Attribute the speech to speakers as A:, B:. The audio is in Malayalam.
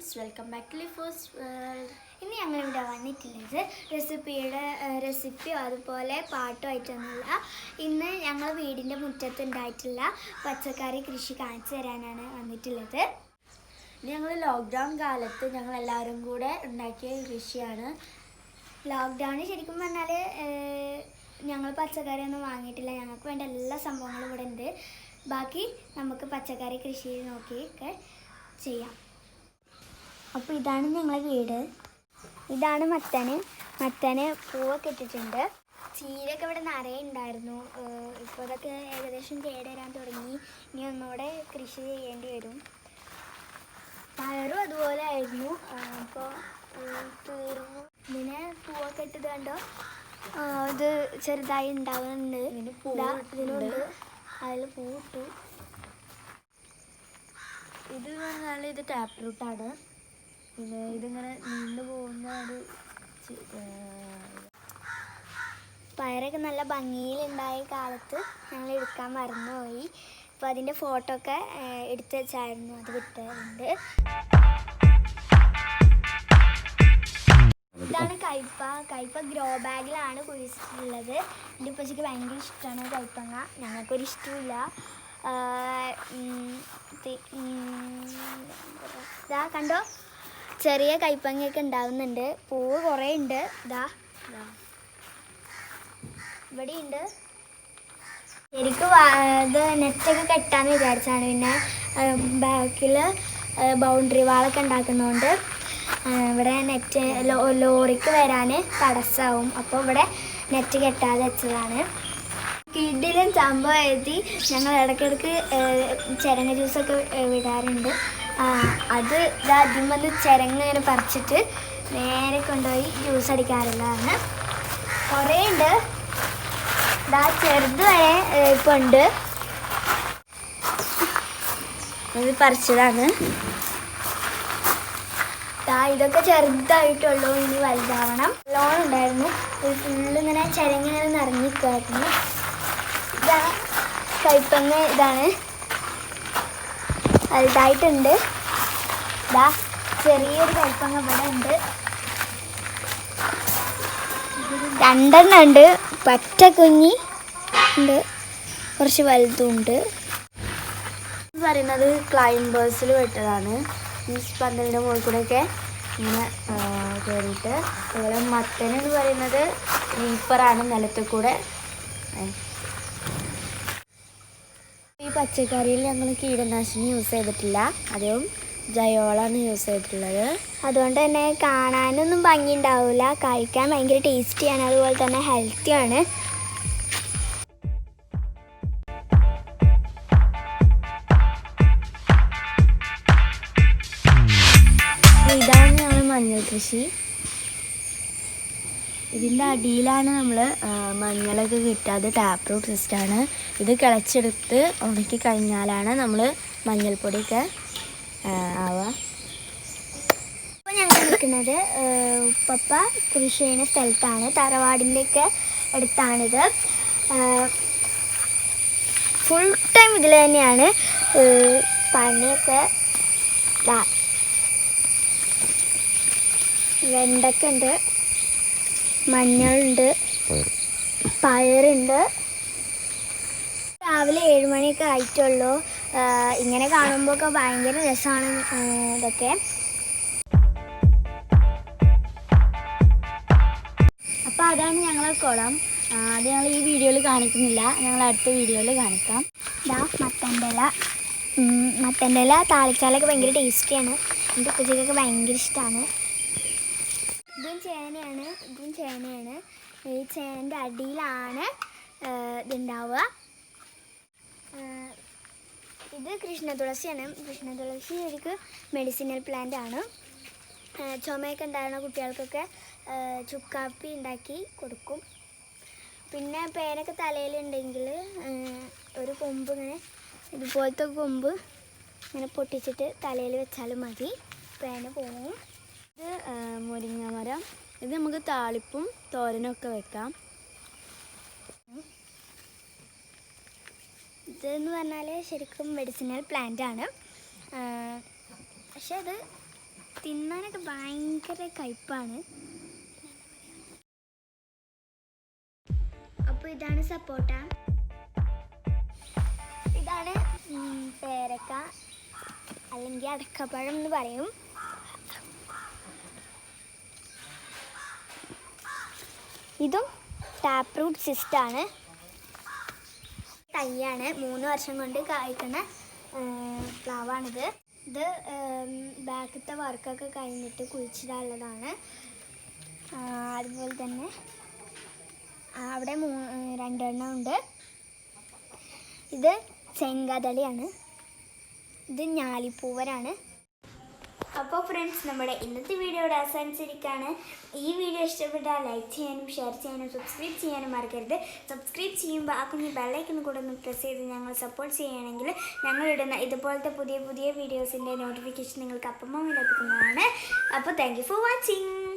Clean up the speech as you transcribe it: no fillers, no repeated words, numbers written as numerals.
A: Friends, welcome back to Lifos world. ഇന്ന് ഞങ്ങളിവിടെ വന്നിട്ടുള്ളത് റെസിപ്പിയോ അതുപോലെ പാട്ടുമായിട്ടൊന്നുമില്ല. ഇന്ന് ഞങ്ങൾ വീടിൻ്റെ മുറ്റത്തുണ്ടായിട്ടുള്ള പച്ചക്കറി കൃഷി കാണിച്ചു തരാനാണ് വന്നിട്ടുള്ളത്.
B: ഞങ്ങൾ ലോക്ക്ഡൗൺ കാലത്ത് ഞങ്ങൾ എല്ലാവരും കൂടെ ഉണ്ടാക്കിയ കൃഷിയാണ്.
A: ലോക്ക്ഡൗണിൽ ശരിക്കും പറഞ്ഞാൽ ഞങ്ങൾ പച്ചക്കറിയൊന്നും വാങ്ങിയിട്ടില്ല. ഞങ്ങൾക്ക് വേണ്ട എല്ലാ സംഭവങ്ങളും ഇവിടെ ഉണ്ട്. ബാക്കി നമുക്ക് പച്ചക്കറി കൃഷി നോക്കിയൊക്കെ ചെയ്യാം. അപ്പോൾ ഇതാണ് ഞങ്ങളെ വീട്. ഇതാണ് മത്തന് പൂവൊക്കെ ഇട്ടിട്ടുണ്ട്. ചീരയൊക്കെ ഇവിടെ നിറയെ ഉണ്ടായിരുന്നു. ഇപ്പോൾ അതൊക്കെ ഏകദേശം കേടുവരാൻ തുടങ്ങി. ഇനി ഒന്നുകൂടെ കൃഷി ചെയ്യേണ്ടി വരും. പയറും അതുപോലെ ആയിരുന്നു. ഇപ്പോൾ തീർന്നു. ഇതിനെ പൂവൊക്കെ ഇട്ടത് കണ്ടോ, ഇത് ചെറുതായി ഉണ്ടാവുന്നുണ്ട്. ഇതിനുണ്ട്, അതിൽ പൂവിട്ടു.
B: ഇത് പറഞ്ഞാൽ ഇത് ടാപ്പ് റൂട്ടാണ്. പിന്നെ ഇതിങ്ങനെ നീണ്ടു പോകുന്ന ഒരു
A: പയറൊക്കെ നല്ല ഭംഗിയിലുണ്ടായ കാലത്ത് ഞങ്ങൾ എടുക്കാൻ മറന്നുപോയി. അപ്പോൾ അതിൻ്റെ ഫോട്ടോ ഒക്കെ എടുത്ത് വെച്ചായിരുന്നു, അത് വിട്ടിട്ടുണ്ട്. ഇതാണ് കയ്പ ഗ്രോ ബാഗിലാണ് കുഴിച്ചിട്ടുള്ളത്. എൻ്റെ ഉപ്പച്ചിക്ക് ഭയങ്കര ഇഷ്ടമാണ് കയ്പങ്ങ. ഞങ്ങൾക്കൊരു ഇഷ്ടമില്ല. ഇതാ കണ്ടോ, ചെറിയ കയ്പങ്ങയൊക്കെ ഉണ്ടാവുന്നുണ്ട്. പൂവ് കുറേ ഉണ്ട്. ഇവിടെ ഉണ്ട്. ശരിക്കും ഇത് നെറ്റൊക്കെ കെട്ടാന്ന് വിചാരിച്ചാണ്. പിന്നെ ബാക്കിൽ ബൗണ്ടറി വാളൊക്കെ ഉണ്ടാക്കുന്നതുകൊണ്ട് ഇവിടെ നെറ്റ് ലോറിക്ക് വരാൻ തടസ്സമാവും. അപ്പോൾ ഇവിടെ നെറ്റ് കെട്ടാതെ വെച്ചതാണ്. കിഡിലും സംഭവം എഴുതി ഞങ്ങൾ ഇടയ്ക്കിടയ്ക്ക് ചിരങ്ങ ജ്യൂസൊക്കെ വിടാറുണ്ട്. അത് ആദ്യം വന്ന് ചിരങ്ങ ഇങ്ങനെ പറിച്ചിട്ട് നേരെ കൊണ്ടുപോയി ജ്യൂസ് അടിക്കാറുള്ളതാണ്. കുറേ ഉണ്ട്. ചെറുത് വരെ ഇപ്പം ഉണ്ട്.
B: ഇത് പറിച്ചതാണ്.
A: ഇതൊക്കെ ചെറുതായിട്ടുള്ളൂ, ഇനി വലുതാവണം. ലോൺ ഉണ്ടായിരുന്നു. ഫുള്ളിങ്ങനെ ചിരങ്ങ ഇങ്ങനെ നിറഞ്ഞിരിക്കുമായിരുന്നു. ഇതാ കയ്പങ്ങ, ഇതാണ് വലുതായിട്ടുണ്ട്. ചെറിയൊരു കയ്പങ്ങ ഇവിടെ ഉണ്ട്. 2 ഉണ്ട്. പറ്റ കുഞ്ഞി ഉണ്ട്, കുറച്ച് വലുതുണ്ട്.
B: പറയുന്നത് ക്ലൈംബേഴ്സിൽ വെട്ടതാണ്. ഈ പന്തലിൻ്റെ മുകളിൽ കൂടെയൊക്കെ ഇങ്ങനെ കയറിയിട്ട്. അതുപോലെ മത്തനെന്ന് പറയുന്നത് റീപ്പറാണ്, നിലത്തിൽ കൂടെ. ഈ പച്ചക്കറിയിൽ ഞങ്ങൾ കീടനാശിനി യൂസ് ചെയ്തിട്ടില്ല, അധികം ജൈവവളമാണ് യൂസ് ചെയ്തിട്ടുള്ളത്.
A: അതുകൊണ്ട് തന്നെ കാണാനൊന്നും ഭംഗി ഉണ്ടാവില്ല, കഴിക്കാൻ ഭയങ്കര ടേസ്റ്റിയാണ്, അതുപോലെ തന്നെ ഹെൽത്തിയാണ്.
B: ഇതാണ് ഞങ്ങൾ മഞ്ഞൾ കൃഷി. ഇതിൻ്റെ അടിയിലാണ് നമ്മൾ മഞ്ഞളൊക്കെ കിട്ടാതെ ടാപ്പ് റൂട്ട് സിസ്റ്റമാണ്. ഇത് കിളച്ചെടുത്ത് ഉണക്കി കഴിഞ്ഞാലാണ് നമ്മൾ മഞ്ഞൾപ്പൊടിയൊക്കെ ആവുക.
A: ഇപ്പോൾ ഞങ്ങൾ നിൽക്കുന്നത് ഉപ്പപ്പ കൃഷി ചെയ്യുന്ന സ്ഥലത്താണ്. തറവാടിൻ്റെയൊക്കെ അടുത്താണിത്. ഫുൾ ടൈം ഇതിൽ തന്നെയാണ് പണിയൊക്കെ. വെണ്ടക്ക ഉണ്ട്, മഞ്ഞളുണ്ട്, പയറുണ്ട്. രാവിലെ 7 മണിയൊക്കെ ആയിട്ടുള്ളൂ. ഇങ്ങനെ കാണുമ്പോൾ ഒക്കെ ഭയങ്കര രസമാണ് ഇതൊക്കെ.
B: അപ്പോൾ അതാണ് ഞങ്ങളെ കുളം. അത് ഞങ്ങൾ ഈ വീഡിയോയിൽ കാണിക്കുന്നില്ല, ഞങ്ങൾ അടുത്ത വീഡിയോയിൽ കാണിക്കാം.
A: മത്തൻ്റെ ഇല താളിച്ചാലൊക്കെ ഭയങ്കര ടേസ്റ്റിയാണ്. എൻ്റെ ഉപ്പച്ചക്കൊക്കെ ഭയങ്കര ഇഷ്ടമാണ്. ഇതും ചേനയാണ്. ഈ ചേനൻ്റെ അടിയിലാണ് ഇതുണ്ടാവുക. ഇത് കൃഷ്ണതുളസിയാണ്. കൃഷ്ണതുളസി ശരിക്കും മെഡിസിനൽ പ്ലാന്റ് ആണ്. ചുമയൊക്കെ ഉണ്ടാകുന്ന കുട്ടികൾക്കൊക്കെ ചുക്കാപ്പി ഉണ്ടാക്കി കൊടുക്കും. പിന്നെ പേനൊക്കെ തലയിലുണ്ടെങ്കിൽ ഒരു കൊമ്പ് ഇങ്ങനെ, ഇതുപോലത്തെ കൊമ്പ് ഇങ്ങനെ പൊട്ടിച്ചിട്ട് തലയിൽ വെച്ചാലും മതി, പേന പോകും.
B: ഇത് മുരിങ്ങ മരം. ഇത് നമുക്ക് താളിപ്പും തോരനൊക്കെ വെക്കാം.
A: ഇതെന്ന് പറഞ്ഞാൽ ശരിക്കും മെഡിസിനൽ പ്ലാന്റ് ആണ്. പക്ഷെ അത് തിന്നാനൊക്കെ ഭയങ്കര കയ്പ്പാണ്. അപ്പോൾ ഇതാണ് സപ്പോട്ട, ഇതാണ് പേരക്ക അല്ലെങ്കിൽ അടക്കപ്പഴം എന്ന് പറയും. ഇതും ടാപ്പ് റൂട്ട് സിസ്റ്റാണ്. തൈയാണ്, 3 വർഷം കൊണ്ട് കായ്ക്കുന്ന പ്ലാവാണിത്. ഇത് ബാക്കത്തെ വർക്കൊക്കെ കഴിഞ്ഞിട്ട് കുഴിച്ചിടാനുള്ളതാണ്. അതുപോലെ തന്നെ അവിടെ 2 എണ്ണം ഉണ്ട്. ഇത് ചെങ്കദളിയാണ്, ഇത് ഞാലിപ്പൂവരാണ്. അപ്പോൾ ഫ്രണ്ട്സ്, നമ്മുടെ ഇന്നത്തെ വീഡിയോ ഇവിടെ അവസാനിച്ചിരിക്കുകയാണ്. ഈ വീഡിയോ ഇഷ്ടപ്പെട്ടാൽ ലൈക്ക് ചെയ്യാനും ഷെയർ ചെയ്യാനും സബ്സ്ക്രൈബ് ചെയ്യാനും മറക്കരുത്. സബ്സ്ക്രൈബ് ചെയ്യുമ്പോൾ ആ കുഞ്ഞ് ബെല്ലൈക്കൺ കൂടെ ഒന്ന് പ്രസ് ചെയ്ത് ഞങ്ങൾ സപ്പോർട്ട് ചെയ്യുകയാണെങ്കിൽ ഞങ്ങളിടുന്ന ഇതുപോലത്തെ പുതിയ പുതിയ വീഡിയോസിൻ്റെ നോട്ടിഫിക്കേഷൻ നിങ്ങൾക്ക് അപ്പം ലഭിക്കുന്നതാണ്. അപ്പോൾ താങ്ക് യു ഫോർ വാച്ചിങ്.